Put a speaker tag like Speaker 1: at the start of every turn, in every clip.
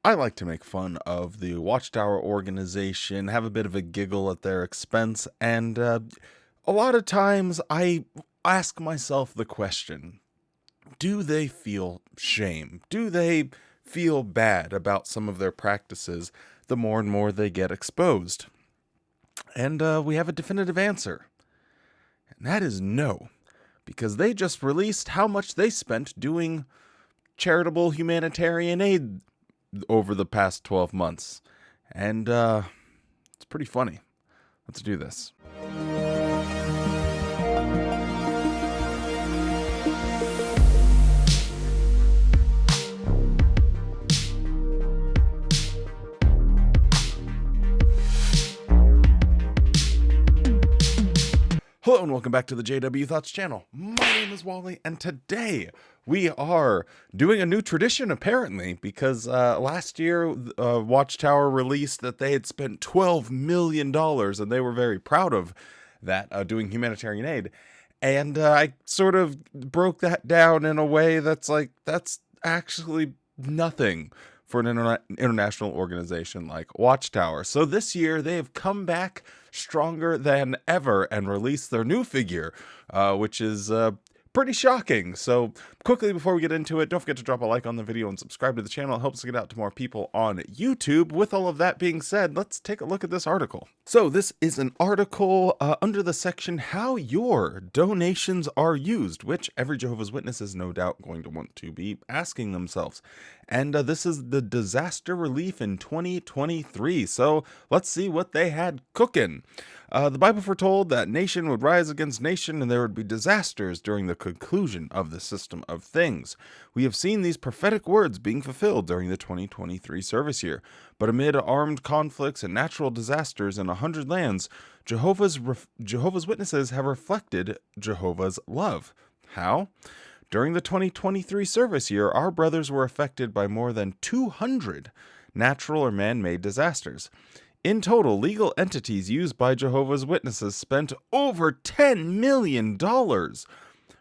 Speaker 1: I like to make fun of the Watchtower organization, have a bit of a giggle at their expense, and a lot of times I ask myself the question, do they feel shame? Do they feel bad about some of their practices the more and more they get exposed? And we have a definitive answer, and that is no, because they just released how much they spent doing charitable humanitarian aid over the past 12 months. And it's pretty funny. Let's do this. Hello and welcome back to the JW Thoughts channel. My name is Wally, and today we are doing a new tradition, apparently, because last year Watchtower released that they had spent $12 million, and they were very proud of that, doing humanitarian aid. And I sort of broke that down in a way that's actually nothing for an international organization like Watchtower. So this year they have come back stronger than ever and released their new figure, which is pretty shocking. So quickly before we get into it, don't forget to drop a like on the video and subscribe to the channel. It helps us get out to more people on YouTube. With all of that being said, let's take a look at this article. So this is an article under the section How Your Donations Are Used, which every Jehovah's Witness is no doubt going to want to be asking themselves. And this is the disaster relief in 2023. So let's see what they had cooking. The Bible foretold that nation would rise against nation and there would be disasters during the conclusion of the system of things. We have seen these prophetic words being fulfilled during the 2023 service year. But amid armed conflicts and natural disasters in 100 lands, Jehovah's Witnesses have reflected Jehovah's love. How? During the 2023 service year, our brothers were affected by more than 200 natural or man-made disasters. In total, legal entities used by Jehovah's Witnesses spent over $10 million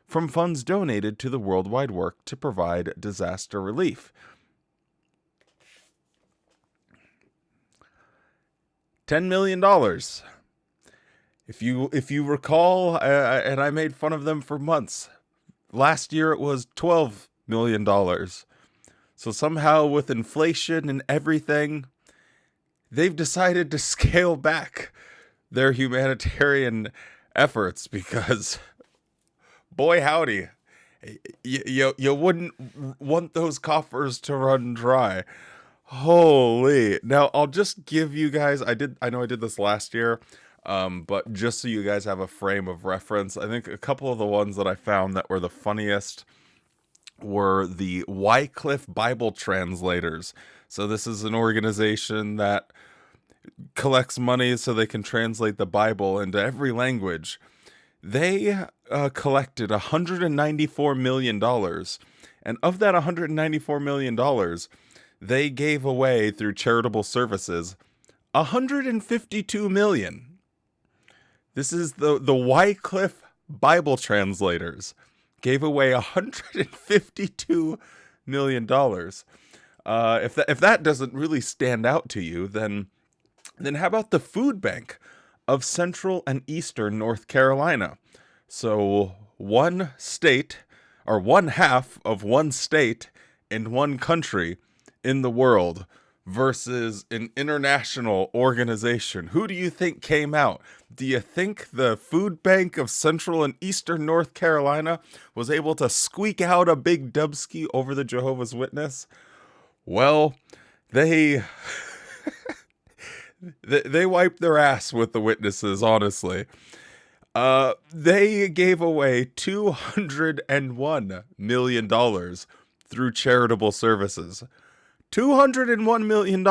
Speaker 1: from funds donated to the worldwide work to provide disaster relief. $10 million. If you recall, and I made fun of them for months, last year it was $12 million. So somehow with inflation and everything, they've decided to scale back their humanitarian efforts because, boy howdy, you wouldn't want those coffers to run dry. Holy. Now, I'll just give you guys, I know I did this last year, but just so you guys have a frame of reference, I think a couple of the ones that I found that were the funniest were the Wycliffe Bible translators. So this is an organization that collects money so they can translate the Bible into every language. They collected $194 million, and of that $194 million, they gave away through charitable services $152 million. This is the Wycliffe Bible translators gave away $152 million. If that doesn't really stand out to you, then how about the food bank of Central and Eastern North Carolina? So one state, or one half of one state in one country in the world versus an international organization. Who do you think came out? Do you think the food bank of Central and Eastern North Carolina was able to squeak out a big dubski over the Jehovah's Witness? Well, they they wiped their ass with the witnesses, honestly. They gave away $201 million through charitable services. $201 million.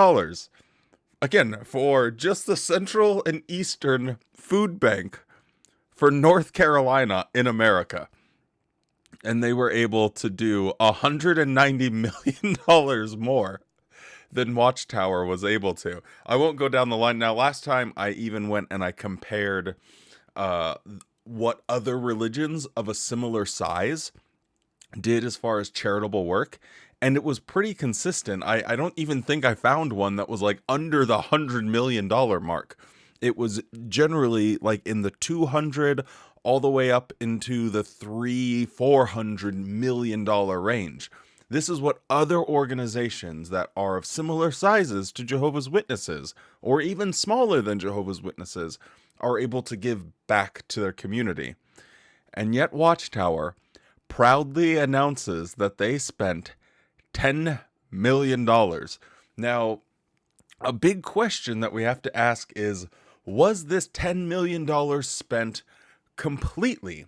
Speaker 1: Again, for just the Central and Eastern Food Bank for North Carolina in America. And they were able to do $190 million more than Watchtower was able to. I won't go down the line. Now, last time I even went and I compared what other religions of a similar size did as far as charitable work. And it was pretty consistent. I don't even think I found one that was like under the $100 million mark. It was generally like in the 200 all the way up into the $300-400 million range. This is what other organizations that are of similar sizes to Jehovah's Witnesses, or even smaller than Jehovah's Witnesses, are able to give back to their community. And yet Watchtower proudly announces that they spent $10 million. Now, a big question that we have to ask is, was this $10 million spent completely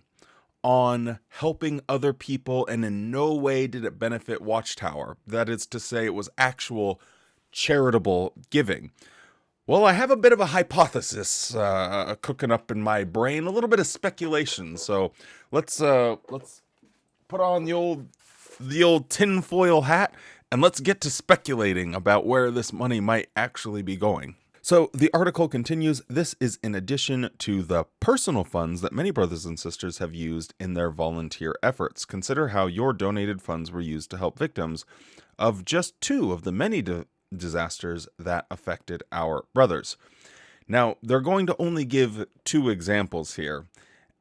Speaker 1: on helping other people, and in no way did it benefit Watchtower? That is to say, it was actual charitable giving. Well, I have a bit of a hypothesis cooking up in my brain, a little bit of speculation. So let's put on the old tinfoil hat, and let's get to speculating about where this money might actually be going. So the article continues, this is in addition to the personal funds that many brothers and sisters have used in their volunteer efforts. Consider how your donated funds were used to help victims of just two of the many disasters that affected our brothers. Now, they're going to only give two examples here.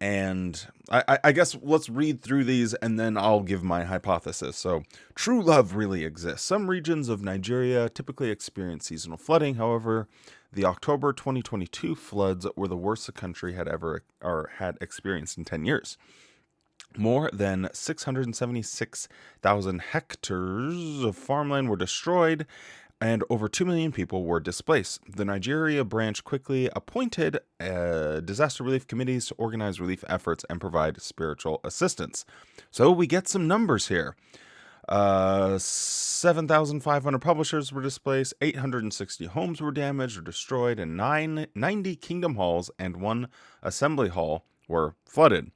Speaker 1: And I guess let's read through these and then I'll give my hypothesis. So, true love really exists. Some regions of Nigeria typically experience seasonal flooding. However, the October 2022 floods were the worst the country had experienced in 10 years. More than 676,000 hectares of farmland were destroyed, and over 2 million people were displaced. The Nigeria branch quickly appointed disaster relief committees to organize relief efforts and provide spiritual assistance. So we get some numbers here. 7,500 publishers were displaced, 860 homes were damaged or destroyed, and 90 kingdom halls and one assembly hall were flooded.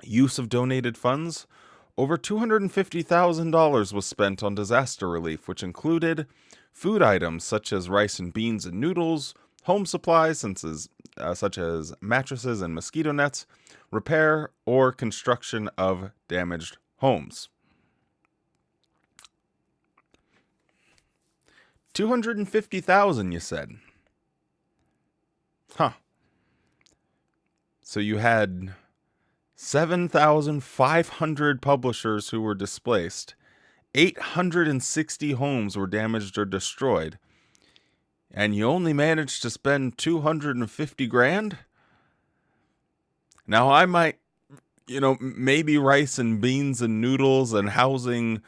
Speaker 1: Use of donated funds. Over $250,000 was spent on disaster relief, which included food items such as rice and beans and noodles, home supplies such as mattresses and mosquito nets, repair or construction of damaged homes. $250,000, you said? Huh. So you had 7,500 publishers who were displaced. 860 homes were damaged or destroyed. And you only managed to spend $250,000? Now I might, maybe rice and beans and noodles and housing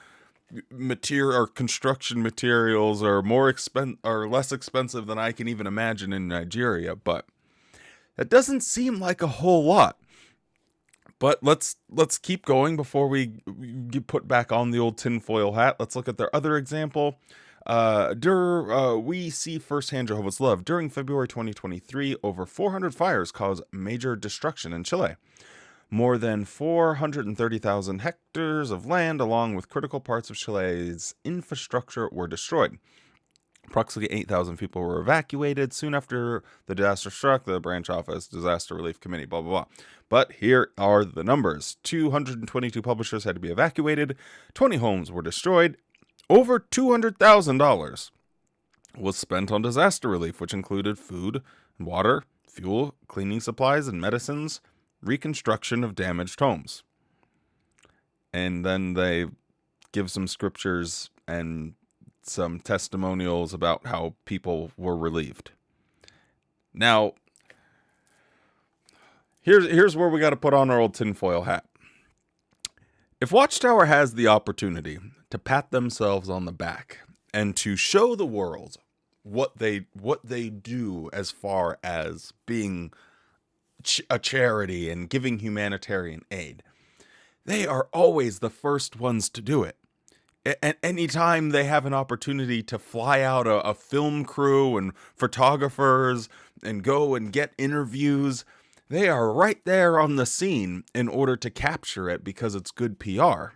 Speaker 1: material or construction materials are less expensive than I can even imagine in Nigeria, but that doesn't seem like a whole lot. But let's keep going before we get put back on the old tinfoil hat. Let's look at their other example. We see firsthand Jehovah's love. During February 2023, over 400 fires caused major destruction in Chile. More than 430,000 hectares of land, along with critical parts of Chile's infrastructure, were destroyed. Approximately 8,000 people were evacuated. Soon after the disaster struck, the branch office, disaster relief committee, blah, blah, blah. But here are the numbers. 222 publishers had to be evacuated. 20 homes were destroyed. Over $200,000 was spent on disaster relief, which included food, water, fuel, cleaning supplies, and medicines, reconstruction of damaged homes. And then they give some scriptures and some testimonials about how people were relieved. Now, here's where we got to put on our old tinfoil hat. If Watchtower has the opportunity to pat themselves on the back and to show the world what they do as far as being a charity and giving humanitarian aid, they are always the first ones to do it. And anytime they have an opportunity to fly out a film crew and photographers and go and get interviews, they are right there on the scene in order to capture it because it's good PR.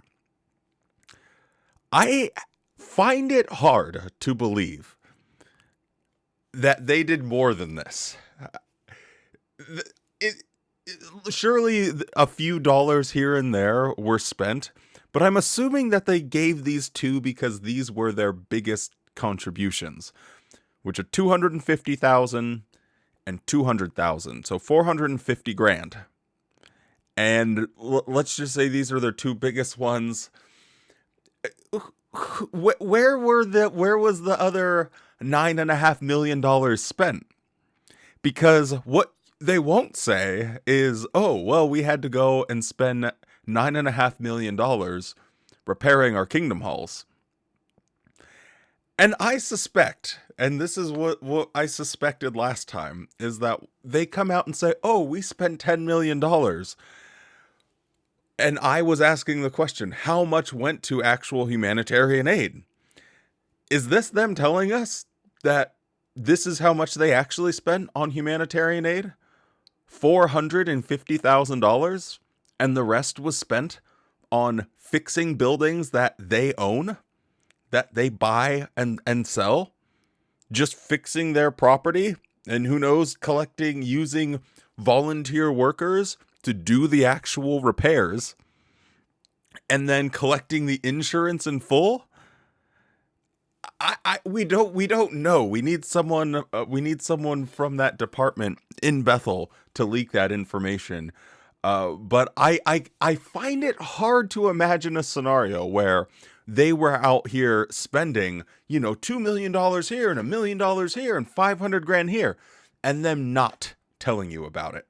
Speaker 1: I find it hard to believe that they did more than this. Surely a few dollars here and there were spent, But I'm assuming that they gave these two because these were their biggest contributions, which are 250,000 and 200,000, so 450 grand. And let's just say these are their two biggest ones. Where was the other $9.5 million spent? Because what they won't say is, oh, well, we had to go and spend $9.5 million repairing our kingdom halls. And I suspect, and this is what I suspected last time, is that they come out and say, oh, we spent $10 million. And I was asking the question, how much went to actual humanitarian aid? Is this them telling us that this is how much they actually spent on humanitarian aid? $450,000, and the rest was spent on fixing buildings that they own, that they buy and sell, just fixing their property, and who knows, using volunteer workers to do the actual repairs, and then collecting the insurance in full. We don't know. We need someone from that department in Bethel to leak that information. But I find it hard to imagine a scenario where they were out here spending, $2 million here and $1 million here and 500 grand here, and them not telling you about it.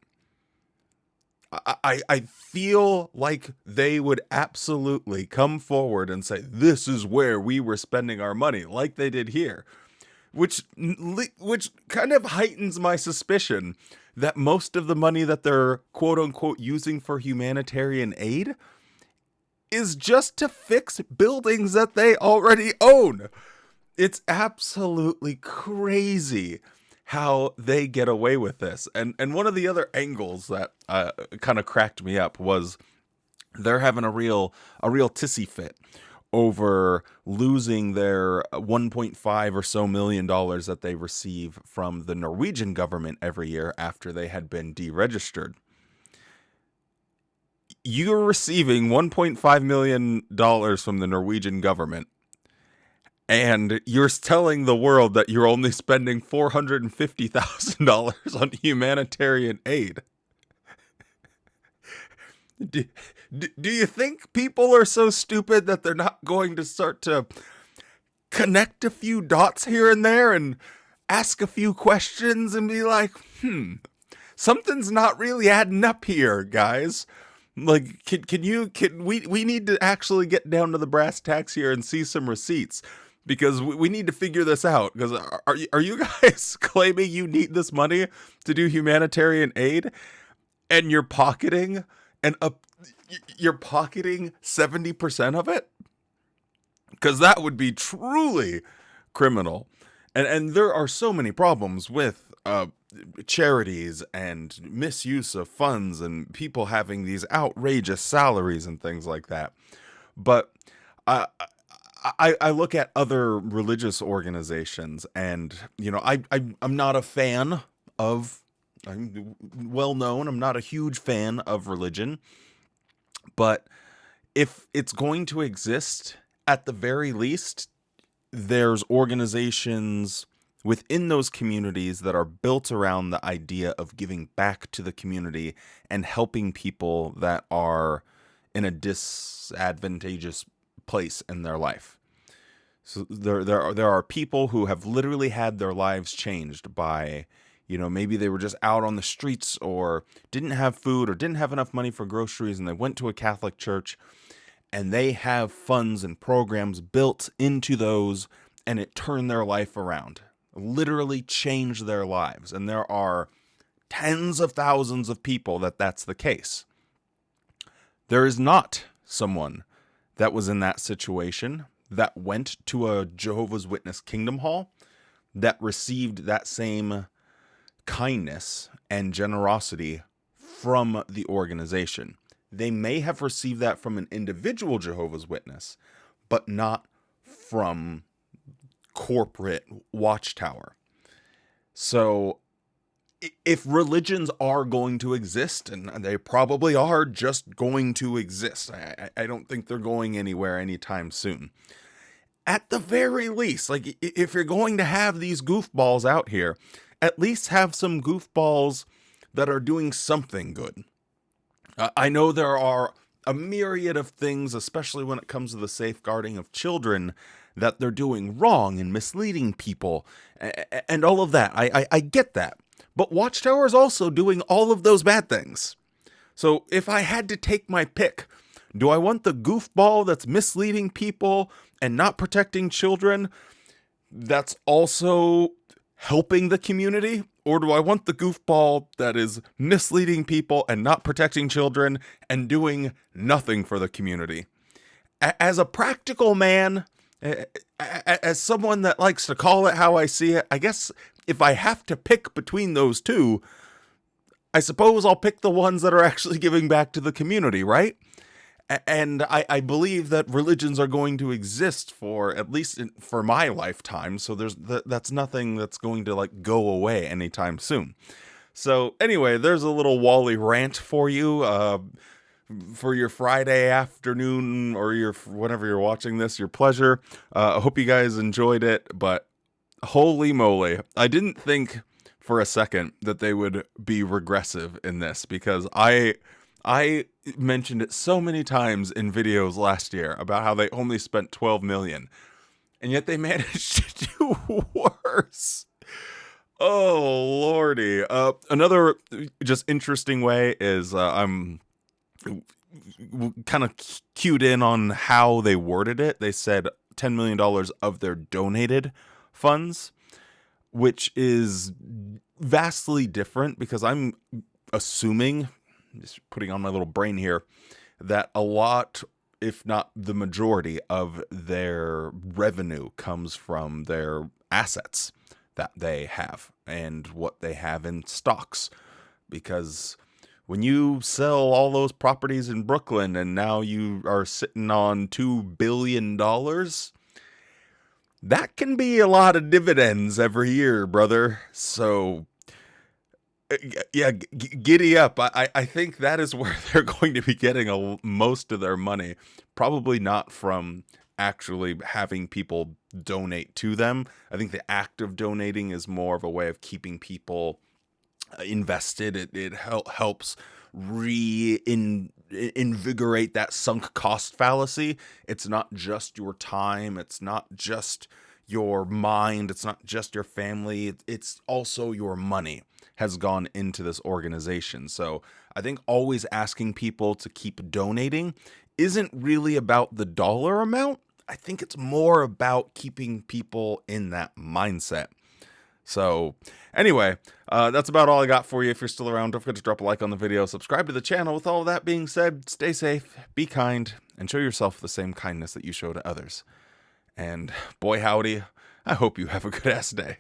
Speaker 1: I feel like they would absolutely come forward and say, this is where we were spending our money, like they did here, which kind of heightens my suspicion that most of the money that they're quote unquote using for humanitarian aid is just to fix buildings that they already own. It's absolutely crazy how they get away with this. And one of the other angles that kind of cracked me up was they're having a real tissy fit over losing their 1.5 or so million dollars that they receive from the Norwegian government every year after they had been deregistered. You're receiving $1.5 million from the Norwegian government, and you're telling the world that you're only spending $450,000 on humanitarian aid. Do you think people are so stupid that they're not going to start to connect a few dots here and there and ask a few questions and be like, something's not really adding up here, guys? Like, we need to actually get down to the brass tacks here and see some receipts. Because we need to figure this out. Because are you guys claiming you need this money to do humanitarian aid, and you're pocketing 70% of it? Because that would be truly criminal. And there are so many problems with charities and misuse of funds and people having these outrageous salaries and things like that. But I look at other religious organizations, and I'm not a fan of. I'm well known. I'm not a huge fan of religion, but if it's going to exist, at the very least, there's organizations within those communities that are built around the idea of giving back to the community and helping people that are in a disadvantageous place in their life. So there are people who have literally had their lives changed by, maybe they were just out on the streets or didn't have food or didn't have enough money for groceries, and they went to a Catholic church, and they have funds and programs built into those, and it turned their life around, literally changed their lives. And there are tens of thousands of people that's the case. There is not someone that was in that situation that went to a Jehovah's Witness Kingdom Hall that received that same kindness and generosity from the organization. They may have received that from an individual Jehovah's Witness, but not from corporate Watchtower. So if religions are going to exist, and they probably are just going to exist, I don't think they're going anywhere anytime soon. At the very least, like, if you're going to have these goofballs out here, at least have some goofballs that are doing something good. I know there are a myriad of things, especially when it comes to the safeguarding of children, that they're doing wrong and misleading people and all of that. I get that. But Watchtower is also doing all of those bad things. So if I had to take my pick, do I want the goofball that's misleading people and not protecting children that's also helping the community? Or do I want the goofball that is misleading people and not protecting children and doing nothing for the community? As a practical man, as someone that likes to call it how I see it, I guess if I have to pick between those two, I suppose I'll pick the ones that are actually giving back to the community, right? And I believe that religions are going to exist for at least for my lifetime. So that's nothing that's going to like go away anytime soon. So anyway, there's a little Wally rant for you for your Friday afternoon or your whenever you're watching this, your pleasure. I hope you guys enjoyed it, but holy moly, I didn't think for a second that they would be regressive in this, because I mentioned it so many times in videos last year about how they only spent 12 million, and yet they managed to do worse. Oh lordy. Another just interesting way is I'm kind of cued in on how they worded it. They said $10 million of their donated funds, which is vastly different, because I'm assuming, just putting on my little brain here, that a lot, if not the majority of their revenue comes from their assets that they have and what they have in stocks. Because when you sell all those properties in Brooklyn and now you are sitting on $2 billion, that can be a lot of dividends every year, brother. So yeah, giddy up. I think that is where they're going to be getting most of their money. Probably not from actually having people donate to them. I think the act of donating is more of a way of keeping people invested. It helps invigorate that sunk cost fallacy. It's not just your time. It's not just your mind. It's not just your family. It's also your money has gone into this organization. So I think always asking people to keep donating isn't really about the dollar amount. I think it's more about keeping people in that mindset. So anyway, that's about all I got for you. If you're still around, don't forget to drop a like on the video, subscribe to the channel. With all of that being said, stay safe, be kind, and show yourself the same kindness that you show to others. And boy howdy, I hope you have a good ass day.